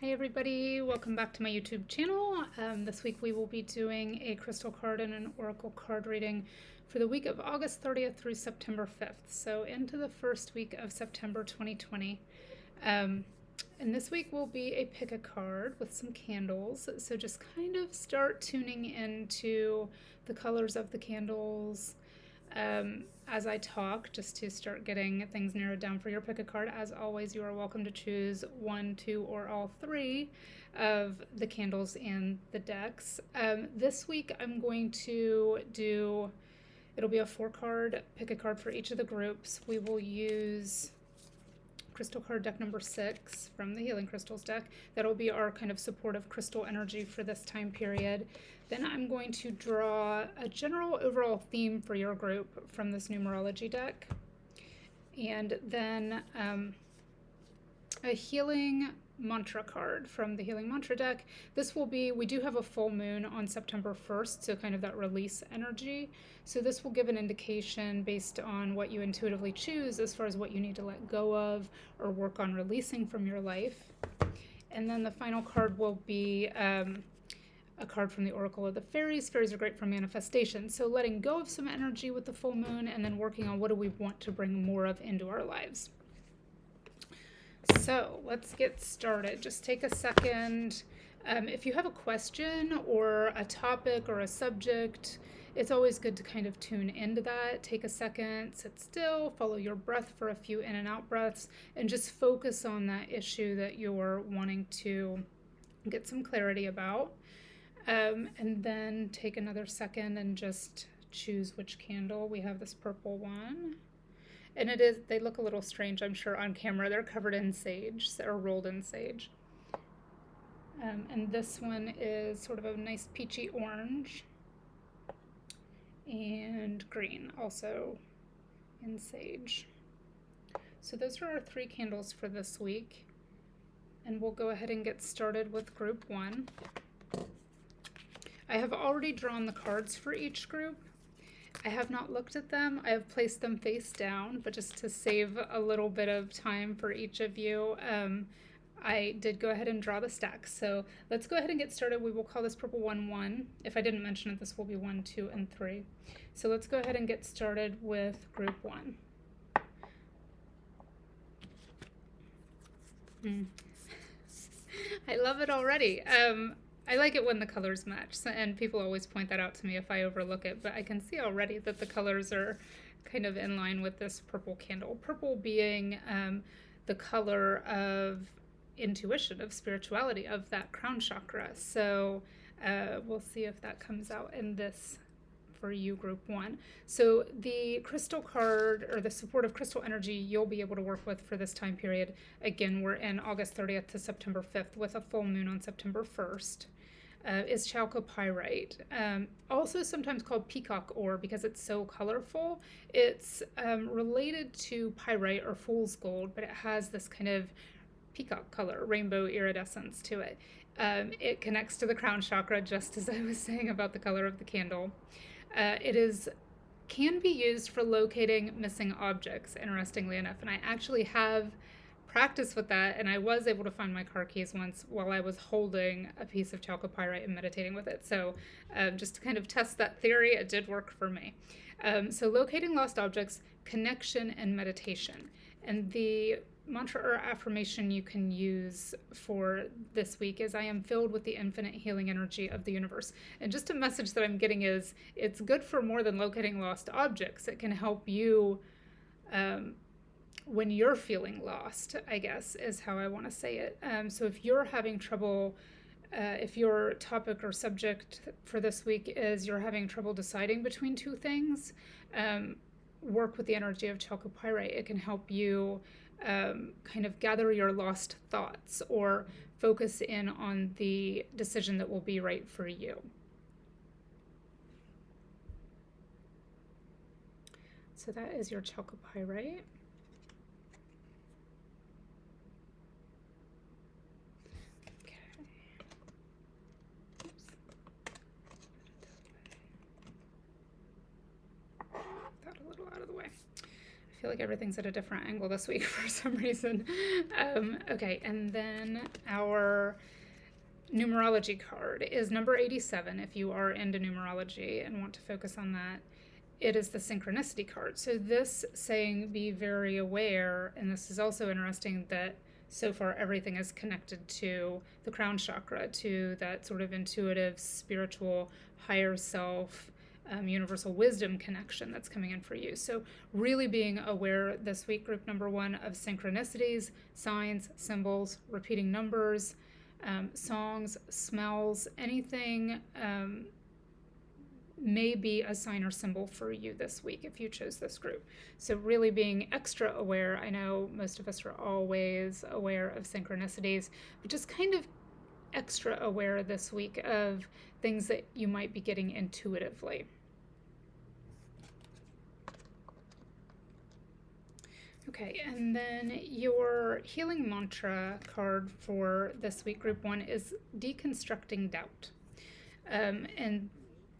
Hi everybody, welcome back to my YouTube channel. This week we will be doing a crystal card and an oracle card reading for the week of August 30th through September 5th. So into the first week of September 2020. And this week will be a pick a card with some candles. So just kind of start tuning into the colors of the candles, as I talk, just to start getting things narrowed down for your pick a card. As always, you are welcome to choose one, two, or all three of the candles in the decks. This week I'm going to do, it'll be a 4-card pick a card for each of the groups. We will use crystal card deck number 6 from the Healing Crystals deck. That'll be our kind of supportive crystal energy for this time period. Then I'm going to draw a general overall theme for your group from this numerology deck. And then a healing mantra card from the Healing Mantra deck. This will be, we do have a full moon on September 1st, so kind of that release energy. So this will give an indication based on what you intuitively choose as far as what you need to let go of or work on releasing from your life. And then the final card will be a card from the Oracle of the Fairies. Fairies are great for manifestation. So letting go of some energy with the full moon and then working on what do we want to bring more of into our lives. So let's get started. Just take a second. If you have a question or a topic or a subject, it's always good to kind of tune into that. Take a second, sit still, follow your breath for a few in and out breaths, and just focus on that issue that you're wanting to get some clarity about. And then take another second and just choose which candle. We have this purple one. And they look a little strange, I'm sure, on camera. They're covered in sage, or rolled in sage. And this one is sort of a nice peachy orange. And green, also in sage. So those are our 3 candles for this week. And we'll go ahead and get started with group 1. I have already drawn the cards for each group. I have not looked at them. I have placed them face down, but just to save a little bit of time for each of you, I did go ahead and draw the stack. So let's go ahead and get started. We will call this purple 1, 1. If I didn't mention it, this will be 1, 2, and 3. So let's go ahead and get started with group 1. I love it already. I like it when the colors match, and people always point that out to me if I overlook it, but I can see already that the colors are kind of in line with this purple candle. Purple being the color of intuition, of spirituality, of that crown chakra. So we'll see if that comes out in this for you, group 1. So the crystal card, or the supportive crystal energy you'll be able to work with for this time period, again, we're in August 30th to September 5th with a full moon on September 1st. Is chalcopyrite, also sometimes called peacock ore because it's so colorful. It's related to pyrite or fool's gold, but it has this kind of peacock color, rainbow iridescence to it. It connects to the crown chakra, just as I was saying about the color of the candle. It can be used for locating missing objects, interestingly enough, and I actually have practice with that, and I was able to find my car keys once while I was holding a piece of chalcopyrite and meditating with it. So just to kind of test that theory, it did work for me. So locating lost objects, connection, and meditation. And the mantra or affirmation you can use for this week is, I am filled with the infinite healing energy of the universe. And just a message that I'm getting is, it's good for more than locating lost objects. It can help you when you're feeling lost, I guess, is how I want to say it. So if you're having trouble, if your topic or subject for this week is you're having trouble deciding between 2 things, work with the energy of chalcopyrite. It can help you kind of gather your lost thoughts or focus in on the decision that will be right for you. So that is your chalcopyrite. That a little out of the way. I feel like everything's at a different angle this week for some reason. Okay, and then our numerology card is number 87 if you are into numerology and want to focus on that. It is the synchronicity card. So this saying be very aware, and this is also interesting that so far everything is connected to the crown chakra, to that sort of intuitive, spiritual, higher self, universal wisdom connection that's coming in for you. So really being aware this week, group number 1, of synchronicities, signs, symbols, repeating numbers, songs, smells, anything may be a sign or symbol for you this week if you chose this group. So really being extra aware. I know most of us are always aware of synchronicities, but just kind of extra aware this week of things that you might be getting intuitively. Okay, and then your healing mantra card for this week, group 1, is deconstructing doubt. And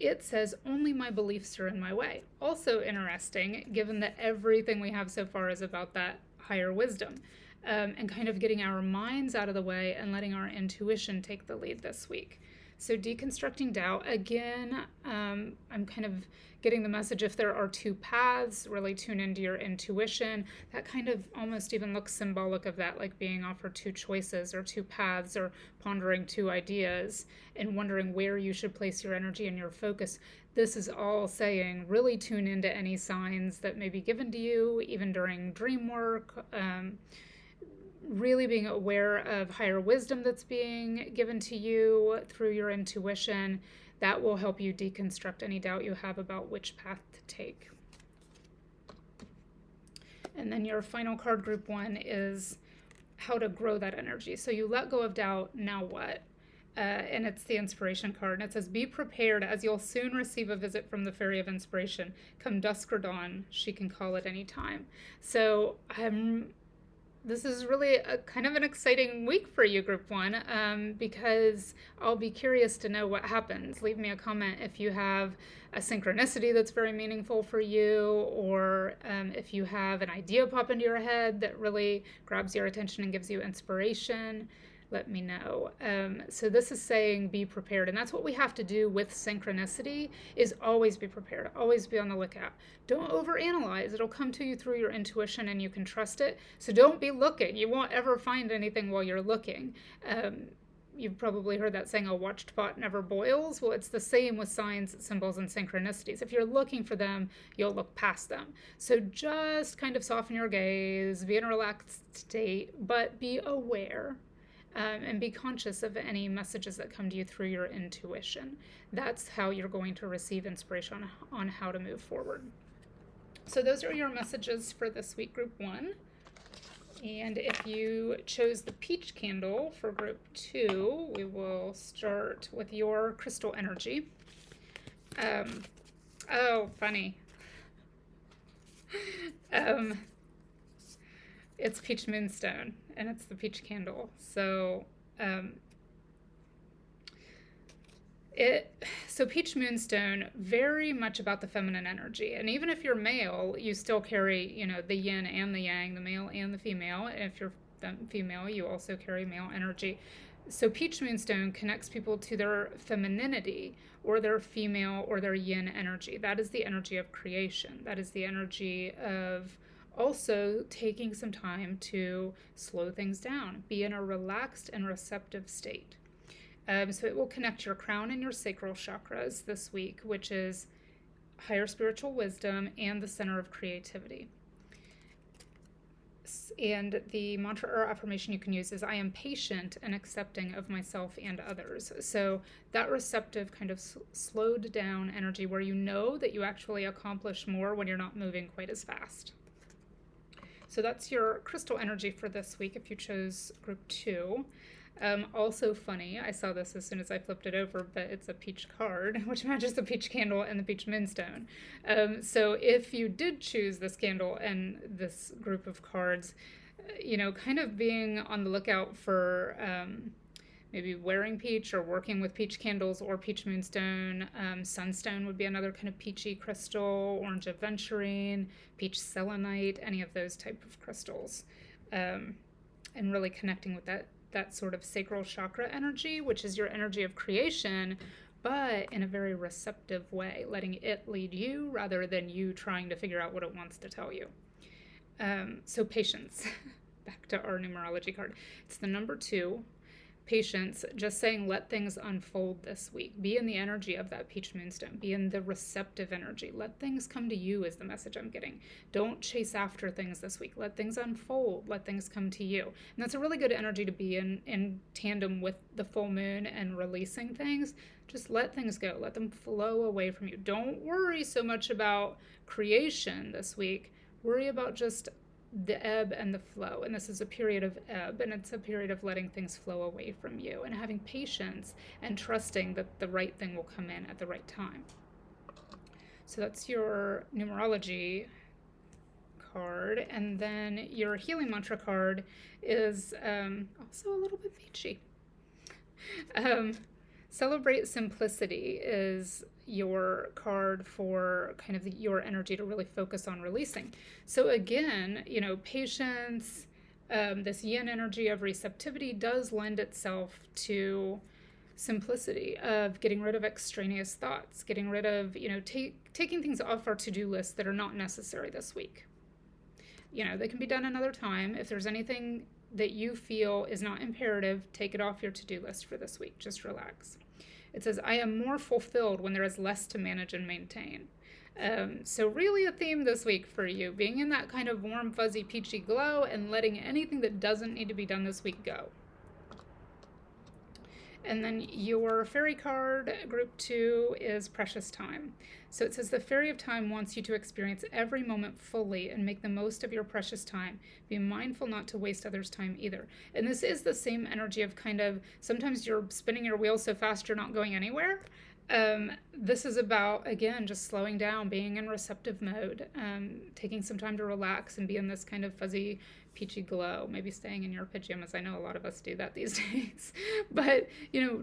it says, only my beliefs are in my way. Also interesting, given that everything we have so far is about that higher wisdom, and kind of getting our minds out of the way and letting our intuition take the lead this week. So deconstructing doubt, again, I'm kind of getting the message if there are 2 paths, really tune into your intuition. That kind of almost even looks symbolic of that, like being offered 2 choices or 2 paths or pondering 2 ideas and wondering where you should place your energy and your focus. This is all saying really tune into any signs that may be given to you, even during dream work. Really being aware of higher wisdom that's being given to you through your intuition. That will help you deconstruct any doubt you have about which path to take. And then your final card, group 1, is how to grow that energy. So you let go of doubt, now what? And it's the inspiration card. And it says, be prepared, as you'll soon receive a visit from the fairy of inspiration. Come dusk or dawn, she can call at any time. So this is really a kind of an exciting week for you, group 1, because I'll be curious to know what happens. Leave me a comment if you have a synchronicity that's very meaningful for you, or if you have an idea pop into your head that really grabs your attention and gives you inspiration. Let me know. So this is saying be prepared, and that's what we have to do with synchronicity, is always be prepared, always be on the lookout. Don't overanalyze. It'll come to you through your intuition and you can trust it. So don't be looking. You won't ever find anything while you're looking. You've probably heard that saying, a watched pot never boils. Well, it's the same with signs, symbols, and synchronicities. If you're looking for them, you'll look past them. So just kind of soften your gaze, be in a relaxed state, but be aware. And be conscious of any messages that come to you through your intuition. That's how you're going to receive inspiration on how to move forward. So those are your messages for this week, group 1. And if you chose the peach candle for group 2, we will start with your crystal energy. Oh, funny. It's peach moonstone, and it's the peach candle. So peach moonstone, very much about the feminine energy. And even if you're male, you still carry, the yin and the yang, the male and the female. And if you're female, you also carry male energy. So peach moonstone connects people to their femininity, or their female or their yin energy. That is the energy of creation. That is the energy of also taking some time to slow things down, be in a relaxed and receptive state. So it will connect your crown and your sacral chakras this week, which is higher spiritual wisdom and the center of creativity. And the mantra or affirmation you can use is, I am patient and accepting of myself and others. So that receptive kind of slowed down energy where you know that you actually accomplish more when you're not moving quite as fast. So that's your crystal energy for this week if you chose group 2. Also funny, I saw this as soon as I flipped it over, but it's a peach card, which matches the peach candle and the peach moonstone. So if you did choose this candle and this group of cards, kind of being on the lookout for maybe wearing peach or working with peach candles or peach moonstone. Sunstone would be another kind of peachy crystal, orange aventurine, peach selenite, any of those type of crystals. And really connecting with that sort of sacral chakra energy, which is your energy of creation, but in a very receptive way, letting it lead you rather than you trying to figure out what it wants to tell you. So patience, back to our numerology card. It's the number 2. Patience, just saying let things unfold this week. Be in the energy of that peach moonstone. Be in the receptive energy. Let things come to you is the message I'm getting. Don't chase after things this week. Let things unfold. Let things come to you. And that's a really good energy to be in tandem with the full moon and releasing things. Just let things go. Let them flow away from you. Don't worry so much about creation this week. Worry about just the ebb and the flow. And this is a period of ebb, and it's a period of letting things flow away from you and having patience and trusting that the right thing will come in at the right time. So that's your numerology card. And then your healing mantra card is also a little bit peachy. Celebrate Simplicity is your card for kind of your energy to really focus on releasing. So again, patience, this yin energy of receptivity does lend itself to simplicity, of getting rid of extraneous thoughts, getting rid of, taking things off our to-do list that are not necessary this week. They can be done another time. If there's anything that you feel is not imperative, take it off your to-do list for this week. Just relax. It says, I am more fulfilled when there is less to manage and maintain. So really a theme this week for you, being in that kind of warm, fuzzy, peachy glow and letting anything that doesn't need to be done this week go. And then your fairy card, group 2, is Precious Time. So it says the Fairy of Time wants you to experience every moment fully and make the most of your precious time. Be mindful not to waste others' time either. And this is the same energy of kind of, sometimes you're spinning your wheels so fast you're not going anywhere. This is about, again, just slowing down, being in receptive mode, taking some time to relax and be in this kind of fuzzy, peachy glow, maybe staying in your pajamas. I know a lot of us do that these days, but,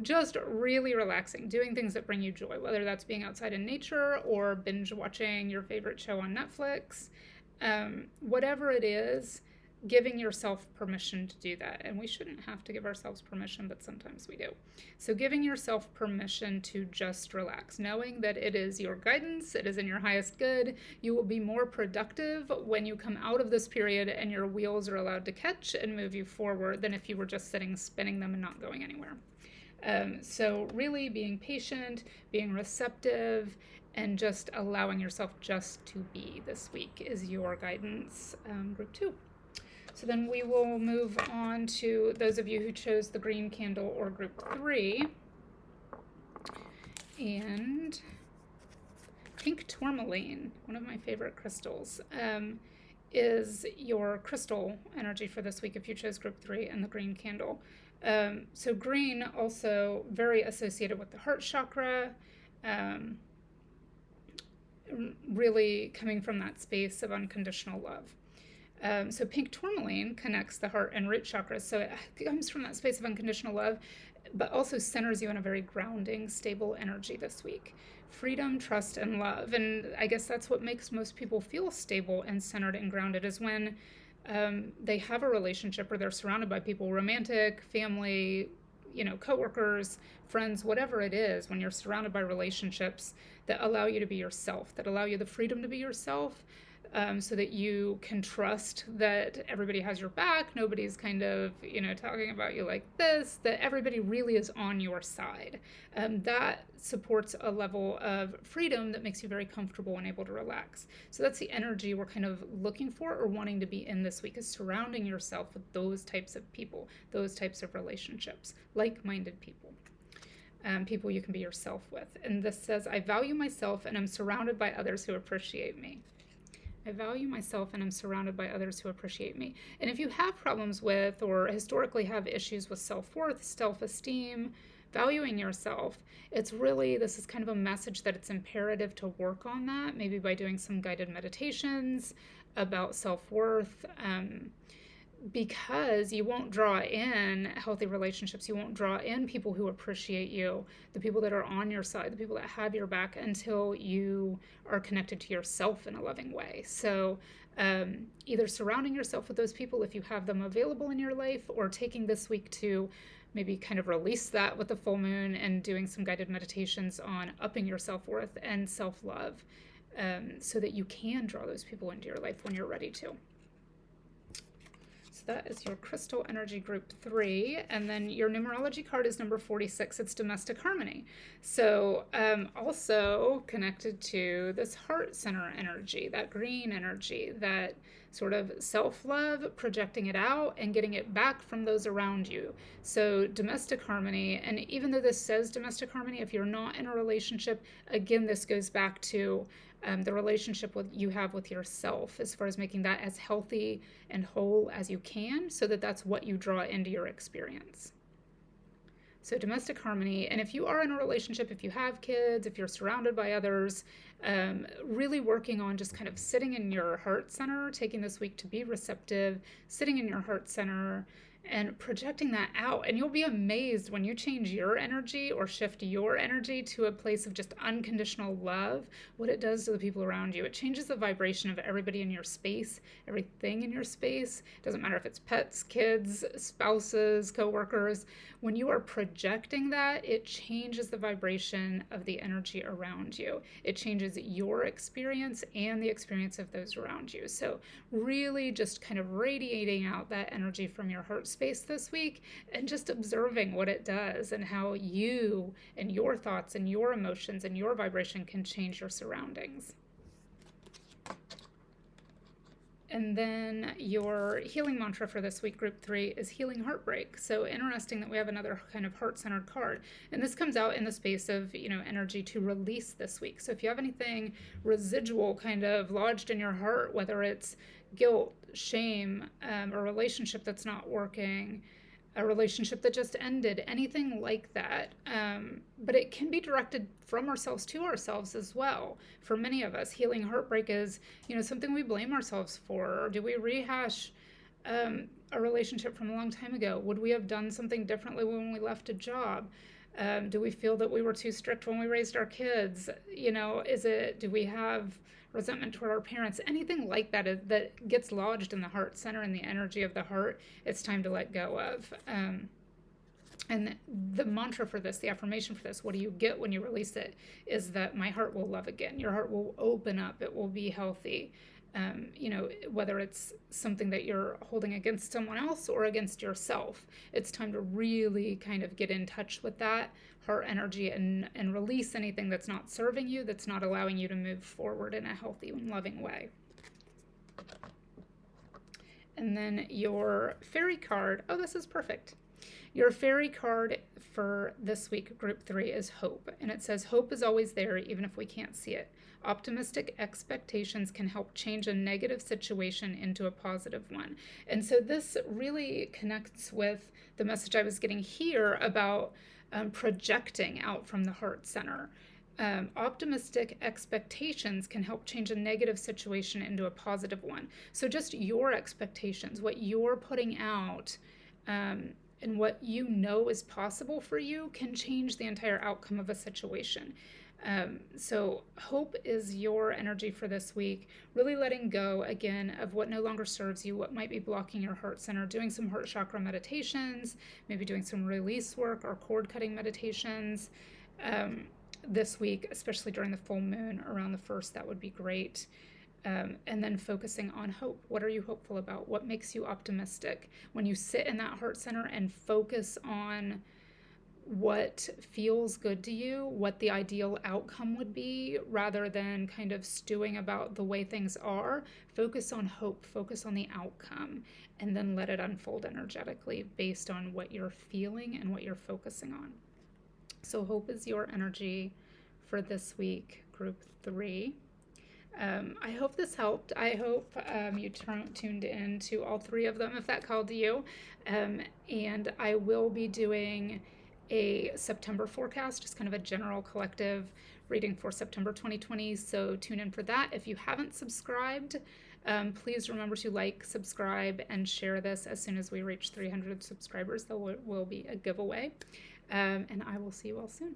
just really relaxing, doing things that bring you joy, whether that's being outside in nature or binge watching your favorite show on Netflix, whatever it is, giving yourself permission to do that. And we shouldn't have to give ourselves permission, but sometimes we do. So giving yourself permission to just relax, knowing that it is your guidance, it is in your highest good. You will be more productive when you come out of this period and your wheels are allowed to catch and move you forward than if you were just sitting, spinning them and not going anywhere. So really being patient, being receptive, and just allowing yourself just to be this week is your guidance, group 2. So then we will move on to those of you who chose the green candle or group 3. And pink tourmaline, one of my favorite crystals, is your crystal energy for this week if you chose group 3 and the green candle. So green also very associated with the heart chakra, really coming from that space of unconditional love. So pink tourmaline connects the heart and root chakras. So it comes from that space of unconditional love, but also centers you in a very grounding, stable energy this week. Freedom, trust, and love. And I guess that's what makes most people feel stable and centered and grounded, is when they have a relationship or they're surrounded by people, romantic, family, coworkers, friends, whatever it is, when you're surrounded by relationships that allow you to be yourself, that allow you the freedom to be yourself, so that you can trust that everybody has your back, nobody's kind of, talking about you like this, that everybody really is on your side. That supports a level of freedom that makes you very comfortable and able to relax. So that's the energy we're kind of looking for or wanting to be in this week, is surrounding yourself with those types of people, those types of relationships, like-minded people. People you can be yourself with. And this says, I value myself and I'm surrounded by others who appreciate me. I value myself and I'm surrounded by others who appreciate me. And if you have problems with or historically have issues with self-worth, self-esteem, valuing yourself, this is kind of a message that it's imperative to work on that, maybe by doing some guided meditations about self-worth, because you won't draw in healthy relationships, you won't draw in people who appreciate you, the people that are on your side, the people that have your back, until you are connected to yourself in a loving way. So either surrounding yourself with those people if you have them available in your life, or taking this week to maybe kind of release that with the full moon and doing some guided meditations on upping your self-worth and self-love, so that you can draw those people into your life when you're ready to. So that is your crystal energy group 3. And then your numerology card is number 46. It's domestic harmony. So also connected to this heart center energy, that green energy, that sort of self-love, projecting it out and getting it back from those around you. So domestic harmony, and even though this says domestic harmony, if you're not in a relationship, again, this goes back to the relationship you have with yourself, as far as making that as healthy and whole as you can, so that that's what you draw into your experience. So domestic harmony, and if you are in a relationship, if you have kids, if you're surrounded by others, really working on just kind of sitting in your heart center, taking this week to be receptive, sitting in your heart center, and projecting that out. And you'll be amazed when you change your energy or shift your energy to a place of just unconditional love, what it does to the people around you. It changes the vibration of everybody in your space, everything in your space. It doesn't matter if it's pets, kids, spouses, coworkers. When you are projecting that, it changes the vibration of the energy around you. It changes your experience and the experience of those around you. So really just kind of radiating out that energy from your heart space this week, and just observing what it does and how you and your thoughts and your emotions and your vibration can change your surroundings. And then your healing mantra for this week, group 3, is healing heartbreak. So interesting that we have another kind of heart-centered card. And this comes out in the space of, energy to release this week. So if you have anything residual kind of lodged in your heart, whether it's guilt, shame, a relationship that's not working, a relationship that just ended, anything like that. But it can be directed from ourselves to ourselves as well. For many of us, healing heartbreak is, something we blame ourselves for. Or do we rehash a relationship from a long time ago? Would we have done something differently when we left a job? Do we feel that we were too strict when we raised our kids? Do we have resentment toward our parents? Anything like that that gets lodged in the heart center and the energy of the heart, it's time to let go of. And the mantra for this, the affirmation for this, what do you get when you release it, is that my heart will love again. Your heart will open up. It will be healthy. Whether it's something that you're holding against someone else or against yourself, it's time to really kind of get in touch with that heart energy and release anything that's not serving you, that's not allowing you to move forward in a healthy and loving way. And then your fairy card, this is perfect. Your fairy card for this week, group 3, is hope. And it says, hope is always there, even if we can't see it. Optimistic expectations can help change a negative situation into a positive one. And so this really connects with the message I was getting here about projecting out from the heart center. Optimistic expectations can help change a negative situation into a positive one. So just your expectations, what you're putting out, and what you know is possible for you, can change the entire outcome of a situation. So hope is your energy for this week. Really letting go, again, of what no longer serves you, what might be blocking your heart center, doing some heart chakra meditations, maybe doing some release work or cord cutting meditations this week, especially during the full moon around the 1st. That would be great. And then focusing on hope. What are you hopeful about? What makes you optimistic? When you sit in that heart center and focus on what feels good to you, what the ideal outcome would be, rather than kind of stewing about the way things are, focus on hope, focus on the outcome, and then let it unfold energetically based on what you're feeling and what you're focusing on. So hope is your energy for this week, group 3. I hope this helped. I hope you tuned in to all 3 of them, if that called to you. And I will be doing a September forecast, just kind of a general collective reading for September 2020, so tune in for that. If you haven't subscribed, please remember to like, subscribe, and share this. As soon as we reach 300 subscribers, there will be a giveaway. And I will see you all soon.